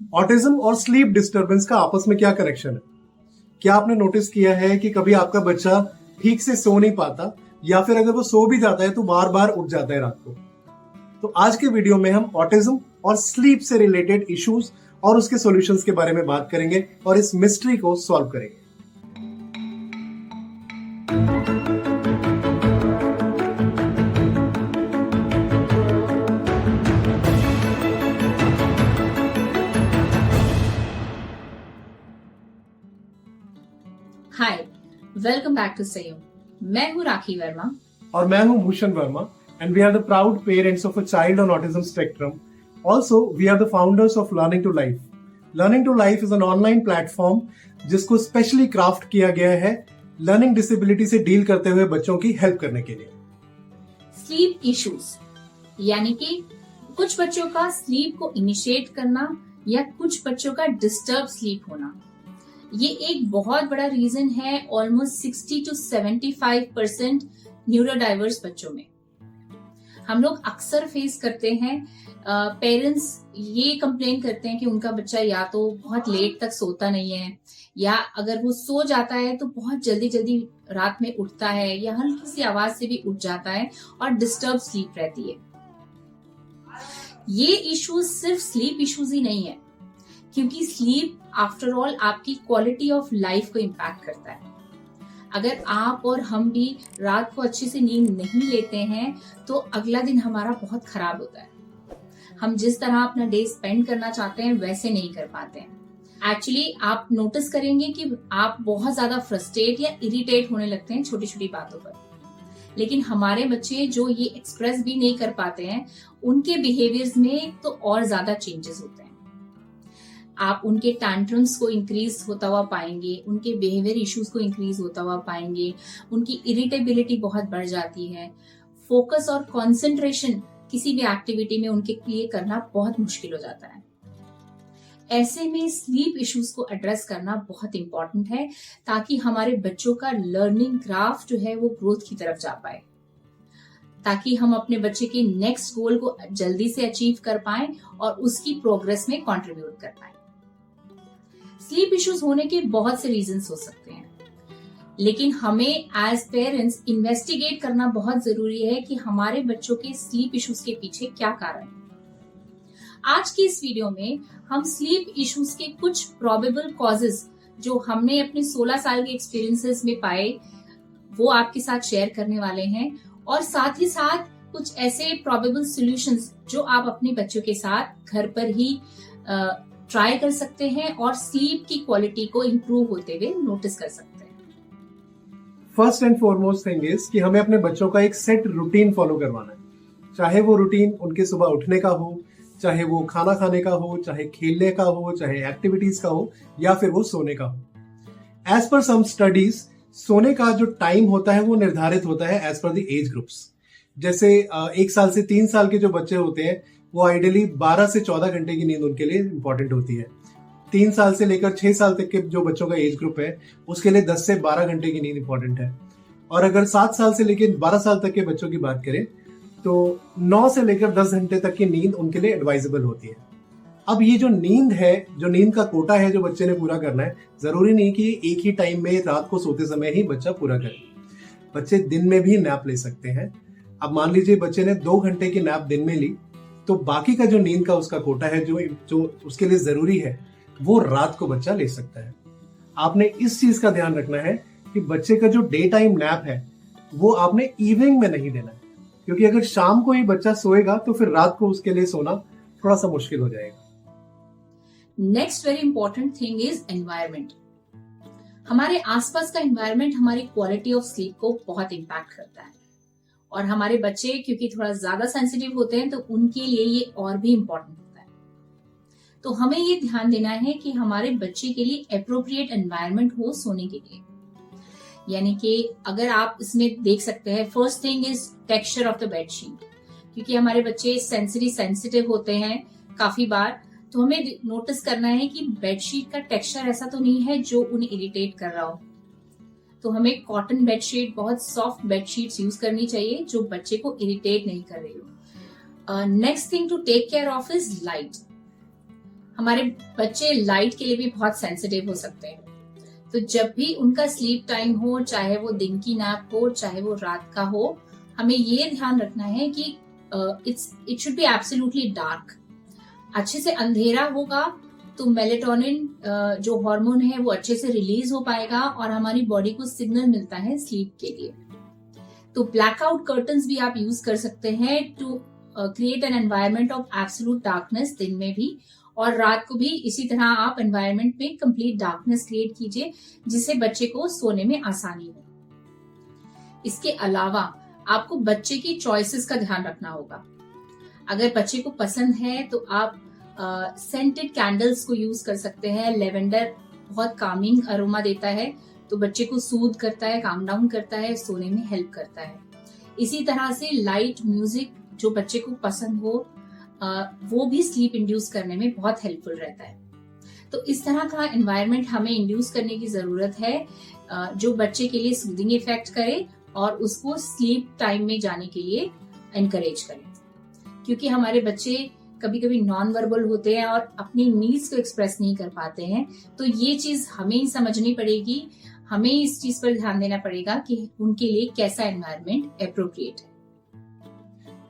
Autism और sleep disturbance का आपस में क्या कनेक्शन है? क्या आपने नोटिस किया है कि कभी आपका बच्चा ठीक से सो नहीं पाता, या फिर अगर वो सो भी जाता है तो बार बार उठ जाता है रात को? तो आज के वीडियो में हम ऑटिज्म और स्लीप से रिलेटेड इश्यूज और उसके सॉल्यूशंस के बारे में बात करेंगे और इस मिस्ट्री को सॉल्व करेंगे। हाय, वेलकम बैक टू संयोग। मैं हूँ राखी वर्मा और मैं हूं Bhushan Verma and we are the proud parents of a child on autism spectrum. Also we are the founders of learning to life. Learning to life is an online platform जिसको specially craft किया गया है लर्निंग डिसेबिलिटी से deal करते हुए बच्चों की help करने के लिए। स्लीप इश्यूज यानी कि कुछ बच्चों का स्लीप को इनिशिएट करना या कुछ बच्चों का डिस्टर्ब स्लीप होना, ये एक बहुत बड़ा रीजन है ऑलमोस्ट 60 to 75% न्यूरोडाइवर्स बच्चों में। हम लोग अक्सर फेस करते हैं, पेरेंट्स ये कंप्लेन करते हैं कि उनका बच्चा या तो बहुत लेट तक सोता नहीं है, या अगर वो सो जाता है तो बहुत जल्दी जल्दी रात में उठता है, या हल्की सी आवाज से भी उठ जाता है और डिस्टर्ब स्लीप रहती है। ये इश्यूज सिर्फ स्लीप इश्यूज ही नहीं है, क्योंकि स्लीप आफ्टर ऑल आपकी क्वालिटी ऑफ लाइफ को इम्पैक्ट करता है। अगर आप और हम भी रात को अच्छे से नींद नहीं लेते हैं तो अगला दिन हमारा बहुत खराब होता है। हम जिस तरह अपना डे स्पेंड करना चाहते हैं वैसे नहीं कर पाते हैं। एक्चुअली आप नोटिस करेंगे कि आप बहुत ज्यादा फ्रस्ट्रेट या इरिटेट होने लगते हैं छोटी छोटी बातों पर। लेकिन हमारे बच्चे जो ये एक्सप्रेस भी नहीं कर पाते हैं, उनके बिहेवियर्स में तो और ज्यादा चेंजेस होते हैं। आप उनके टैंट्रम्स को इंक्रीज होता हुआ पाएंगे, उनके बिहेवियर इश्यूज को इंक्रीज होता हुआ पाएंगे, उनकी इरिटेबिलिटी बहुत बढ़ जाती है, फोकस और कंसंट्रेशन किसी भी एक्टिविटी में उनके लिए करना बहुत मुश्किल हो जाता है। ऐसे में स्लीप इश्यूज को एड्रेस करना बहुत इंपॉर्टेंट है, ताकि हमारे बच्चों का लर्निंग ग्राफ जो है वो ग्रोथ की तरफ जा पाए, ताकि हम अपने बच्चे के नेक्स्ट गोल को जल्दी से अचीव कर पाएं और उसकी प्रोग्रेस में कंट्रीब्यूट कर पाएं। स्लीप इश्यूज होने के बहुत से रीजंस हो सकते हैं, लेकिन हमें एज पेरेंट्स इन्वेस्टिगेट करना बहुत जरूरी है कि हमारे बच्चों के स्लीप इश्यूज के पीछे क्या कारण है। आज की इस वीडियो में हम स्लीप इश्यूज के कुछ प्रोबेबल कॉजेज जो हमने अपने 16 साल के एक्सपीरियंसेस में पाए वो आपके साथ शेयर करने वाले हैं, और साथ ही साथ कुछ ऐसे प्रोबेबल सॉल्यूशंस जो आप अपने बच्चों के साथ घर पर ही ट्राई कर सकते हैं और स्लीप की क्वालिटी को इम्प्रूव होते हुए नोटिस कर सकते हैं। First and foremost thing is कि हमें अपने बच्चों का एक सेट रूटीन फॉलो करवाना है। चाहे वो रूटीन उनके सुबह उठने का हो, चाहे वो खाना खाने का हो, चाहे खेलने का हो, चाहे एक्टिविटीज का हो, या फिर वो सोने का हो। एज पर सम स्टडीज सोने का जो टाइम होता है वो निर्धारित होता है as per the age groups. जैसे 1 साल से 3 साल के जो बच्चे होते हैं वो आइडियली 12 से 14 घंटे की नींद उनके लिए इंपॉर्टेंट होती है। 3 साल से लेकर 6 साल तक के जो बच्चों का एज ग्रुप है उसके लिए 10 से 12 घंटे की नींद इंपॉर्टेंट है। और अगर 7 साल से लेकर 12 साल तक के बच्चों की बात करें तो 9 से लेकर 10 घंटे तक की नींद उनके लिए एडवाइजेबल होती है। अब ये जो नींद है, जो नींद का कोटा है जो बच्चे ने पूरा करना है, जरूरी नहीं कि एक ही टाइम में रात को सोते समय ही बच्चा पूरा करे। बच्चे दिन में भी नैप ले सकते हैं। अब मान लीजिए बच्चे ने 2 घंटे की नैप दिन में ली, तो बाकी का जो नींद का उसका कोटा है जो उसके लिए जरूरी है वो रात को बच्चा ले सकता है। आपने इस चीज का ध्यान रखना है कि बच्चे का जो डे टाइम नैप है वो आपने इवनिंग में नहीं देना है, क्योंकि अगर शाम को ही बच्चा सोएगा तो फिर रात को उसके लिए सोना थोड़ा सा मुश्किल हो जाएगा। Next very important thing is environment. हमारे आसपास का एनवायरमेंट हमारी क्वालिटी ऑफ स्लीप को बहुत इम्पैक्ट करता है, और हमारे बच्चे क्योंकि थोड़ा ज्यादा सेंसिटिव होते हैं तो उनके लिए ये और भी इम्पोर्टेंट होता है। तो हमें ये ध्यान देना है कि हमारे बच्चे के लिए एप्रोप्रिएट एनवायरनमेंट हो सोने के लिए। यानी कि अगर आप इसमें देख सकते हैं, first thing is texture of the bedsheet, क्योंकि हमारे बच्चे सेंसिटिव होते हैं काफी बार, तो हमें नोटिस करना है कि बेडशीट का टेक्सचर ऐसा तो नहीं है जो उन्हें इरिटेट कर रहा हो। तो हमें कॉटन बेडशीट, बहुत सॉफ्ट बेडशीट्स यूज करनी चाहिए जो बच्चे को इरिटेट नहीं कर रही हो। Next thing to take care of is light. हमारे बच्चे लाइट के लिए भी बहुत सेंसिटिव हो सकते हैं। तो जब भी उनका स्लीप टाइम हो, चाहे वो दिन की नैप हो, चाहे वो रात का हो, हमें ये ध्यान रखना है कि it should be absolutely dark. अच्छे से अंधेरा होगा तो मेलेटोनिन जो हार्मोन है वो अच्छे से रिलीज हो पाएगा और हमारी बॉडी को सिग्नल मिलता है स्लीप के लिए। तो ब्लैकआउट कर्टन्स भी आप यूज कर सकते हैं to create an environment of absolute darkness दिन में भी, और रात को भी इसी तरह आप एनवायरनमेंट में कंप्लीट डार्कनेस क्रिएट कीजिए जिससे बच्चे को सोने में आसानी हो। इसके अलावा आपको बच्चे की चॉइसेस का ध्यान रखना होगा। अगर बच्चे को पसंद है तो आप सेंटेड कैंडल्स को यूज कर सकते हैं। लेवेंडर बहुत कामिंग अरोमा देता है, तो बच्चे को सूद करता है, काम डाउन करता है, सोने में हेल्प करता है। इसी तरह से लाइट म्यूजिक जो बच्चे को पसंद हो वो भी स्लीप इंड्यूस करने में बहुत हेल्पफुल रहता है। तो इस तरह का एनवायरनमेंट हमें इंड्यूस करने की जरूरत है जो बच्चे के लिए सूदिंग इफेक्ट करे और उसको स्लीप टाइम में जाने के लिए एनकरेज करे। क्योंकि हमारे बच्चे कभी कभी नॉन वर्बल होते हैं और अपनी नीड्स को एक्सप्रेस नहीं कर पाते हैं, तो ये चीज हमें ही समझनी पड़ेगी, हमें इस चीज पर ध्यान देना पड़ेगा कि उनके लिए कैसा एनवायरनमेंट एप्रोप्रिएट है।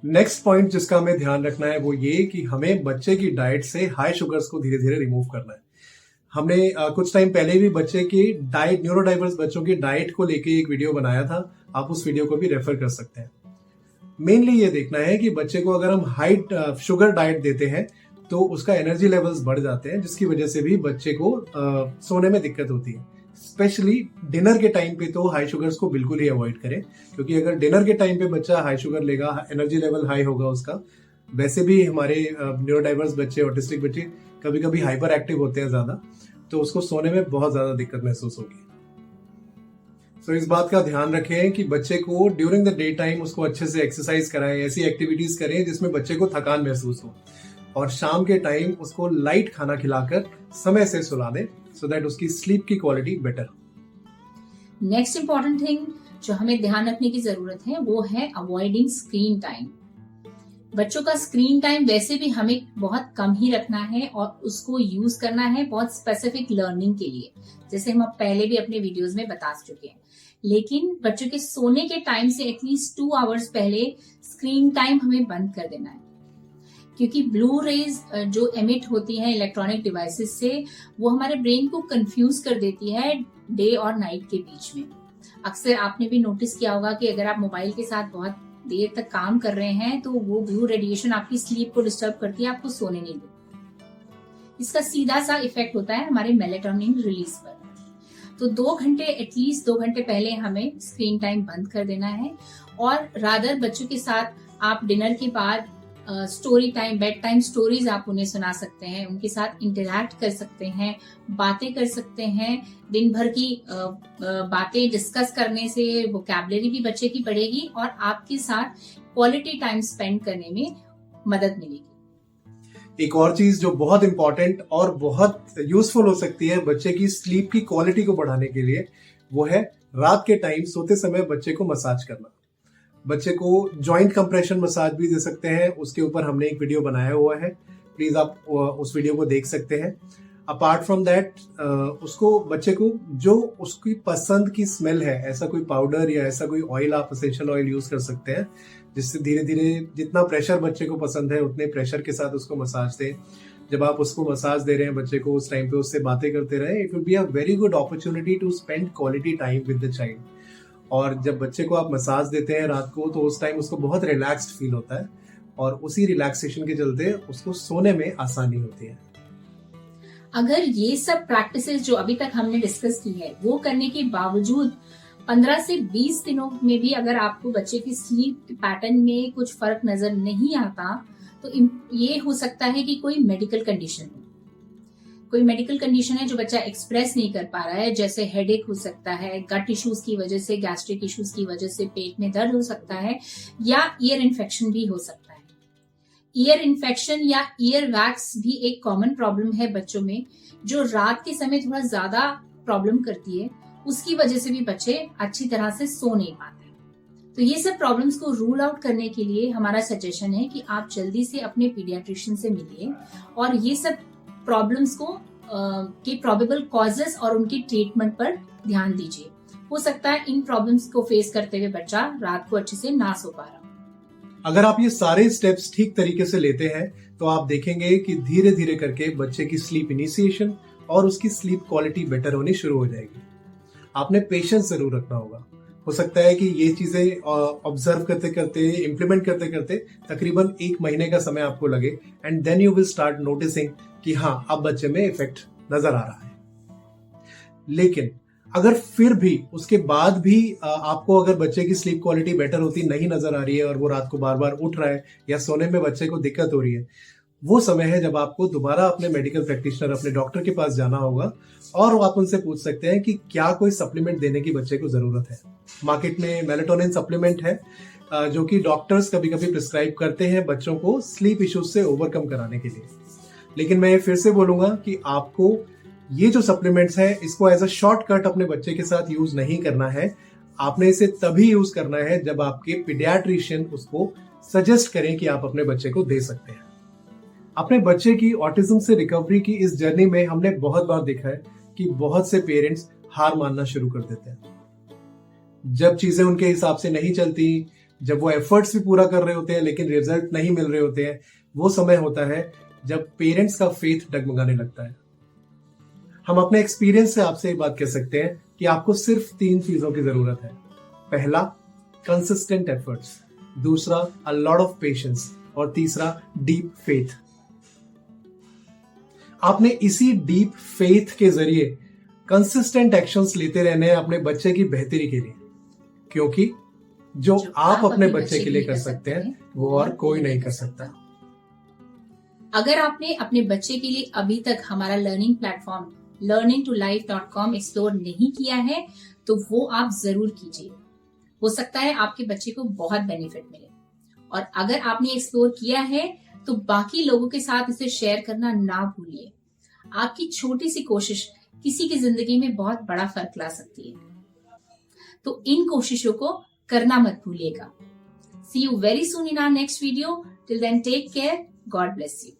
नेक्स्ट पॉइंट जिसका हमें ध्यान रखना है वो ये कि हमें बच्चे की डाइट से हाई शुगर्स को धीरे धीरे रिमूव करना है। हमने कुछ टाइम पहले भी बच्चे की डाइट, न्यूरोडाइवर्स बच्चों की डाइट को लेके एक वीडियो बनाया था, आप उस वीडियो को भी रेफर कर सकते हैं। मेनली ये देखना है कि बच्चे को अगर हम हाई शुगर डाइट देते हैं तो उसका एनर्जी लेवल्स बढ़ जाते हैं, जिसकी वजह से भी बच्चे को सोने में दिक्कत होती है। स्पेशली डिनर के टाइम पे तो हाई शुगर्स को बिल्कुल ही अवॉइड करें, क्योंकि अगर डिनर के टाइम पे बच्चा हाई शुगर लेगा, एनर्जी लेवल हाई होगा उसका। वैसे भी हमारे न्यूरोडाइवर्स बच्चे, ऑटिस्टिक बच्चे कभी कभी हाइपर एक्टिव होते हैं ज्यादा, तो उसको सोने में बहुत ज्यादा दिक्कत महसूस होगी। तो इस बात का ध्यान रखें कि बच्चे को ड्यूरिंग द डे टाइम उसको अच्छे से एक्सरसाइज कराएं, ऐसी एक्टिविटीज करें जिसमें बच्चे को थकान महसूस हो, और शाम के टाइम उसको लाइट खाना खिलाकर समय से सुला दें, सो दैट उसकी स्लीप की quality better. Next important thing जो हमें ध्यान रखने की जरूरत है वो है अवॉइडिंग स्क्रीन टाइम। बच्चों का स्क्रीन टाइम वैसे भी हमें बहुत कम ही रखना है और उसको यूज करना है बहुत स्पेसिफिक लर्निंग के लिए, जैसे हम पहले भी अपने वीडियोस में बता चुके हैं। लेकिन बच्चों के सोने के टाइम से एटलीस्ट 2 आवर्स पहले स्क्रीन टाइम हमें बंद कर देना है, क्योंकि ब्लू रेज जो एमिट होती हैं इलेक्ट्रॉनिक डिवाइसेस से, वो हमारे ब्रेन को कंफ्यूज कर देती है डे और नाइट के बीच में। अक्सर आपने भी नोटिस किया होगा कि अगर आप मोबाइल के साथ बहुत देर तक काम कर रहे हैं तो वो ब्लू रेडिएशन आपकी स्लीप को डिस्टर्ब करती है, आपको सोने नहीं देती। इसका सीधा सा इफेक्ट होता है हमारे मेलेटोनिन रिलीज पर। तो 2 घंटे, एटलीस्ट 2 घंटे पहले हमें स्क्रीन टाइम बंद कर देना है, और रादर बच्चों के साथ आप डिनर के बाद story time, bed time stories आप उन्हें सुना सकते हैं, उनके साथ इंटरैक्ट कर सकते हैं, बातें कर सकते हैं। दिन भर की बातें डिस्कस करने से वोकैबुलरी भी बच्चे की बढ़ेगी और आपके साथ क्वालिटी टाइम स्पेंड करने में मदद मिलेगी। एक और चीज जो बहुत इंपॉर्टेंट और बहुत यूजफुल हो सकती है बच्चे की स्लीप की क्वालिटी को बढ़ाने के लिए, वो है रात के टाइम सोते समय बच्चे को मसाज करना। बच्चे को जॉइंट कंप्रेशन मसाज भी दे सकते हैं, उसके ऊपर हमने एक वीडियो बनाया हुआ है, प्लीज आप उस वीडियो को देख सकते हैं। अपार्ट फ्रॉम दैट, उसको बच्चे को जो उसकी पसंद की स्मेल है, ऐसा कोई पाउडर या ऐसा कोई ऑयल, आप एसेंशियल ऑयल यूज कर सकते हैं, जिससे धीरे धीरे जितना प्रेशर बच्चे को पसंद है उतने प्रेशर के साथ उसको मसाज दें। जब आप उसको मसाज दे रहे हैं बच्चे को, उस टाइम पे उससे बातें करते रहे। It will be a very good opportunity to spend quality time with the child. और जब बच्चे को आप मसाज देते हैं रात को, तो उस टाइम उसको बहुत रिलैक्स्ड फील होता है, और उसी रिलैक्सेशन के चलते उसको सोने में आसानी होती है। अगर ये सब प्रैक्टिसेस जो अभी तक हमने डिस्कस की है वो करने के बावजूद 15 से 20 दिनों में भी अगर आपको बच्चे की स्लीप पैटर्न में कुछ फर्क नजर नहीं आता, तो ये हो सकता है कि कोई मेडिकल कंडीशन है। कोई मेडिकल कंडीशन है जो बच्चा एक्सप्रेस नहीं कर पा रहा है, जैसे हेडेक हो सकता है, गट इश्यूज की वजह से, गैस्ट्रिक इश्यूज की वजह से पेट में दर्द हो सकता है, या ईयर इन्फेक्शन भी हो सकता है। ईयर इन्फेक्शन या ईयर वैक्स भी एक कॉमन प्रॉब्लम है बच्चों में, जो रात के समय थोड़ा ज्यादा प्रॉब्लम करती है। उसकी वजह से भी बच्चे अच्छी तरह से सो नहीं पाते। तो ये सब प्रॉब्लम्स को रूल आउट करने के लिए हमारा सजेशन है कि आप जल्दी से अपने पीडियाट्रिशियन से मिलिए और ये सब प्रॉब्लम्स को के प्रोबेबल कॉजेस और उनकी ट्रीटमेंट पर ध्यान दीजिए। हो सकता है इन प्रॉब्लम्स को फेस करते हुए बच्चा रात को अच्छे से ना सो पा रहा। अगर आप ये सारे स्टेप्स ठीक तरीके से लेते हैं तो आप देखेंगे कि धीरे धीरे करके बच्चे की स्लीप इनिशिएशन और उसकी स्लीप क्वालिटी बेटर होनी शुरू हो जाएगी। आपने पेशेंस जरूर रखना होगा। हो सकता है कि ये चीजें ऑब्जर्व करते करते, इम्प्लीमेंट करते करते तकरीबन 1 महीने का समय आपको लगे, and then you will start noticing कि हाँ, अब बच्चे में इफेक्ट नजर आ रहा है। लेकिन अगर फिर भी उसके बाद भी आपको अगर बच्चे की स्लीप क्वालिटी बेटर होती नहीं नजर आ रही है और वो रात को बार बार उठ रहा है या सोने में बच्चे को दिक्कत हो रही है, वो समय है जब आपको दोबारा अपने मेडिकल प्रैक्टिशनर, अपने डॉक्टर के पास जाना होगा और आप उनसे पूछ सकते हैं कि क्या कोई सप्लीमेंट देने की बच्चे को जरूरत है। मार्केट में मेलेटोनिन सप्लीमेंट है जो कि डॉक्टर्स कभी कभी प्रिस्क्राइब करते हैं बच्चों को स्लीप इश्यूज से ओवरकम कराने के लिए। लेकिन मैं फिर से बोलूंगा कि आपको ये जो सप्लीमेंट्स है इसको एज अ शॉर्टकट अपने बच्चे के साथ यूज नहीं करना है। आपने इसे तभी यूज करना है जब आपके पीडियाट्रिशियन उसको सजेस्ट करें कि आप अपने बच्चे को दे सकते हैं। अपने बच्चे की ऑटिज्म से रिकवरी की इस जर्नी में हमने बहुत बार देखा है कि बहुत से पेरेंट्स हार मानना शुरू कर देते हैं। जब चीजें उनके हिसाब से नहीं चलती, जब वो एफर्ट्स भी पूरा कर रहे होते हैं लेकिन रिजल्ट नहीं मिल रहे होते हैं, वो समय होता है जब पेरेंट्स का फेथ डगमगाने लगता है। हम अपने एक्सपीरियंस से आपसे ये बात कह सकते हैं कि आपको सिर्फ 3 चीजों की जरूरत है। पहला, कंसिस्टेंट एफर्ट्स, दूसरा अ लॉट ऑफ पेशेंस और तीसरा डीप फेथ। आपने इसी डीप फेथ के जरिए कंसिस्टेंट एक्शंस लेते रहने हैं अपने बच्चे की बेहतरी के लिए, क्योंकि जो आप अपने बच्चे के लिए कर सकते हैं वो और कोई नहीं कर सकता। अगर आपने अपने बच्चे के लिए अभी तक हमारा लर्निंग प्लेटफॉर्म learningtolife.com एक्सप्लोर नहीं किया है तो वो आप जरूर कीजिए। हो सकता है आपके बच्चे को बहुत बेनिफिट मिले, और अगर आपने एक्सप्लोर किया है तो बाकी लोगों के साथ इसे शेयर करना ना भूलिए। आपकी छोटी सी कोशिश किसी की जिंदगी में बहुत बड़ा फर्क ला सकती है, तो इन कोशिशों को करना मत भूलिएगा। See you very soon in our next video. Till then, take care. God bless you.